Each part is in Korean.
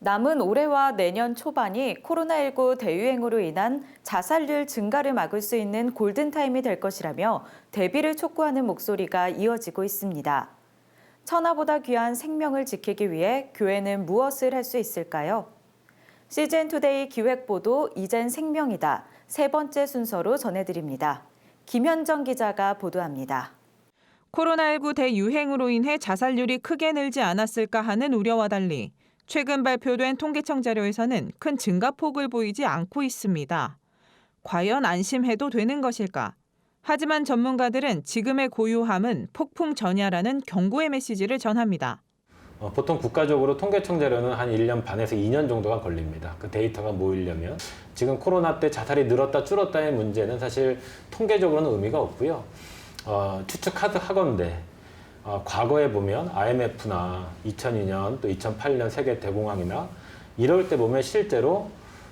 남은 올해와 내년 초반이 코로나19 대유행으로 인한 자살률 증가를 막을 수 있는 골든타임이 될 것이라며 대비를 촉구하는 목소리가 이어지고 있습니다. 천하보다 귀한 생명을 지키기 위해 교회는 무엇을 할 수 있을까요? CGN투데이 기획보도 이젠 생명이다. 세 번째 순서로 전해드립니다. 김현정 기자가 보도합니다. 코로나19 대유행으로 인해 자살률이 크게 늘지 않았을까 하는 우려와 달리 최근 발표된 통계청 자료에서는 큰 증가폭을 보이지 않고 있습니다. 과연 안심해도 되는 것일까? 하지만 전문가들은 지금의 고요함은 폭풍 전야라는 경고의 메시지를 전합니다. 보통 국가적으로 통계청 자료는 한 1년 반에서 2년 정도가 걸립니다. 그 데이터가 모이려면. 지금 코로나 때 자살이 늘었다 줄었다의 문제는 사실 통계적으로는 의미가 없고요. 추측하건대 과거에 보면 IMF나 2002년 또 2008년 세계 대공황이나 이럴 때 보면 실제로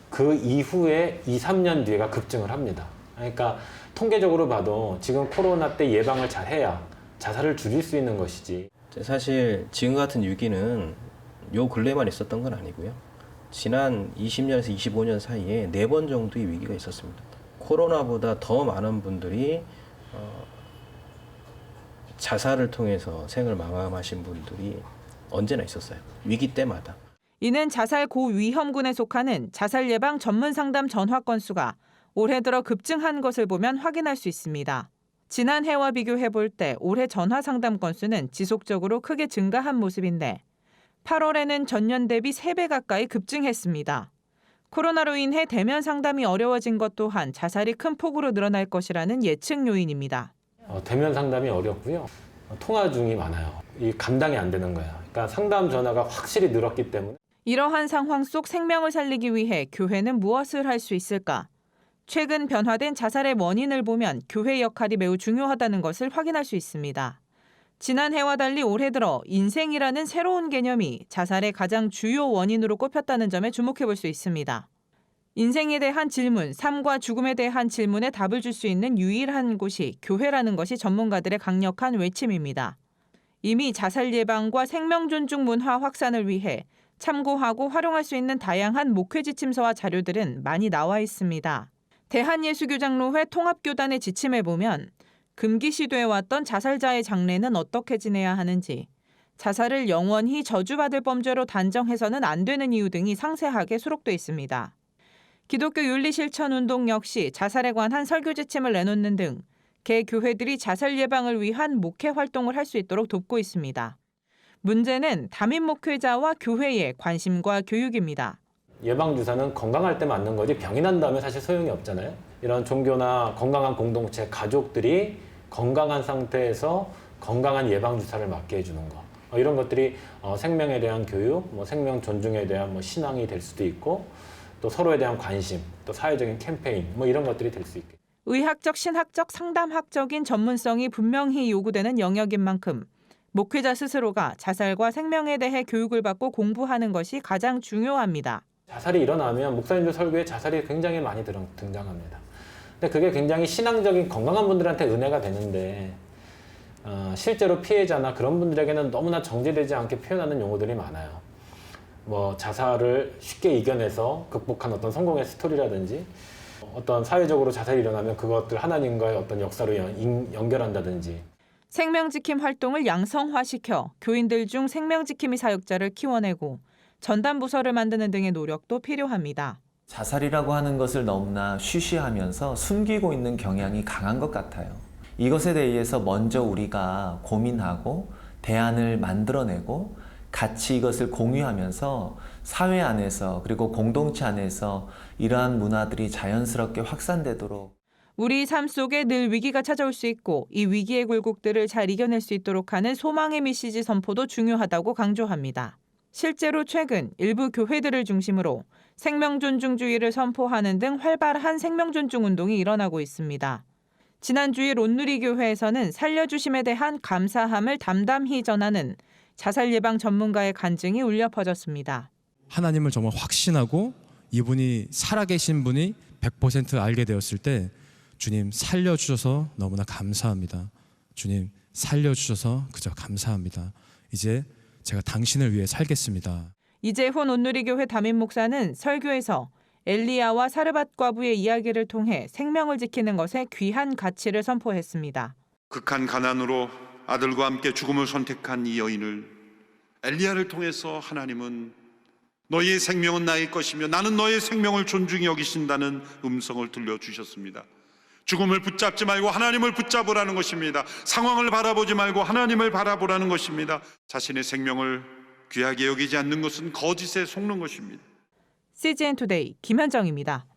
그 이후에 2, 3년 뒤에가 급증을 합니다. 그러니까 통계적으로 봐도 지금 코로나 때 예방을 잘해야 자살을 줄일 수 있는 것이지. 사실 지금 같은 위기는 요 근래만 있었던 건 아니고요. 지난 20년에서 25년 사이에 4번 정도의 위기가 있었습니다. 코로나보다 더 많은 분들이 자살을 통해서 생을 마감하신 분들이 언제나 있었어요. 위기 때마다. 이는 자살 고위험군에 속하는 자살 예방 전문 상담 전화 건수가 올해 들어 급증한 것을 보면 확인할 수 있습니다. 지난해와 비교해 볼 때 올해 전화 상담 건수는 지속적으로 크게 증가한 모습인데 8월에는 전년 대비 3배 가까이 급증했습니다. 코로나로 인해 대면 상담이 어려워진 것 또한 자살이 큰 폭으로 늘어날 것이라는 예측 요인입니다. 대면 상담이 어렵고요. 통화 중이 많아요. 이 감당이 안 되는 거예요. 그러니까 상담 전화가 확실히 늘었기 때문에. 이러한 상황 속 생명을 살리기 위해 교회는 무엇을 할 수 있을까? 최근 변화된 자살의 원인을 보면 교회 역할이 매우 중요하다는 것을 확인할 수 있습니다. 지난해와 달리 올해 들어 인생이라는 새로운 개념이 자살의 가장 주요 원인으로 꼽혔다는 점에 주목해 볼 수 있습니다. 인생에 대한 질문, 삶과 죽음에 대한 질문에 답을 줄 수 있는 유일한 곳이 교회라는 것이 전문가들의 강력한 외침입니다. 이미 자살 예방과 생명 존중 문화 확산을 위해 참고하고 활용할 수 있는 다양한 목회 지침서와 자료들은 많이 나와 있습니다. 대한예수교장로회 통합교단의 지침에 보면 금기시되어 왔던 자살자의 장례는 어떻게 지내야 하는지, 자살을 영원히 저주받을 범죄로 단정해서는 안 되는 이유 등이 상세하게 수록돼 있습니다. 기독교 윤리실천운동 역시 자살에 관한 설교 지침을 내놓는 등 개 교회들이 자살 예방을 위한 목회 활동을 할 수 있도록 돕고 있습니다. 문제는 담임 목회자와 교회의 관심과 교육입니다. 예방주사는 건강할 때 맞는 거지 병이 난 다음에 사실 소용이 없잖아요. 이런 종교나 건강한 공동체, 가족들이 건강한 상태에서 건강한 예방주사를 맞게 해주는 거. 이런 것들이 생명에 대한 교육, 생명 존중에 대한 신앙이 될 수도 있고 또 서로에 대한 관심, 또 사회적인 캠페인 이런 것들이 될 수 있겠죠. 의학적, 신학적, 상담학적인 전문성이 분명히 요구되는 영역인 만큼 목회자 스스로가 자살과 생명에 대해 교육을 받고 공부하는 것이 가장 중요합니다. 자살이 일어나면 목사님들 설교에 자살이 굉장히 많이 등장합니다. 근데 그게 굉장히 신앙적인 건강한 분들한테 은혜가 되는데 실제로 피해자나 그런 분들에게는 너무나 정제되지 않게 표현하는 용어들이 많아요. 자살을 쉽게 이겨내서 극복한 어떤 성공의 스토리라든지 어떤 사회적으로 자살이 일어나면 그것들 하나님과의 어떤 역사로 연결한다든지. 생명지킴 활동을 양성화시켜 교인들 중 생명지킴이 사역자를 키워내고 전담부서를 만드는 등의 노력도 필요합니다. 자살이라고 하는 것을 너무나 쉬쉬하면서 숨기고 있는 경향이 강한 것 같아요. 이것에 대해서 먼저 우리가 고민하고 대안을 만들어내고 같이 이것을 공유하면서 사회 안에서 그리고 공동체 안에서 이러한 문화들이 자연스럽게 확산되도록. 우리 삶 속에 늘 위기가 찾아올 수 있고 이 위기의 굴곡들을 잘 이겨낼 수 있도록 하는 소망의 메시지 선포도 중요하다고 강조합니다. 실제로 최근 일부 교회들을 중심으로 생명 존중주의를 선포하는 등 활발한 생명 존중 운동이 일어나고 있습니다. 지난 주일 온누리교회에서는 살려주심에 대한 감사함을 담담히 전하는 자살 예방 전문가의 간증이 울려 퍼졌습니다. 하나님을 정말 확신하고 이분이 살아계신 분이 100% 알게 되었을 때 주님 살려주셔서 너무나 감사합니다. 주님 살려주셔서 그저 감사합니다. 이제 제가 당신을 위해 살겠습니다. 이재훈 온누리교회 담임 목사는 설교에서 엘리야와 사르밧 과부의 이야기를 통해 생명을 지키는 것에 귀한 가치를 선포했습니다. 극한 가난으로 아들과 함께 죽음을 선택한 이 여인을 엘리야를 통해서 하나님은 너희의 생명은 나의 것이며 나는 너의 생명을 존중히 여기신다는 음성을 들려주셨습니다. 죽음을 붙잡지 말고 하나님을 붙잡으라는 것입니다. 상황을 바라보지 말고 하나님을 바라보라는 것입니다. 자신의 생명을 귀하게 여기지 않는 것은 거짓에 속는 것입니다. CGN 투데이 김현정입니다.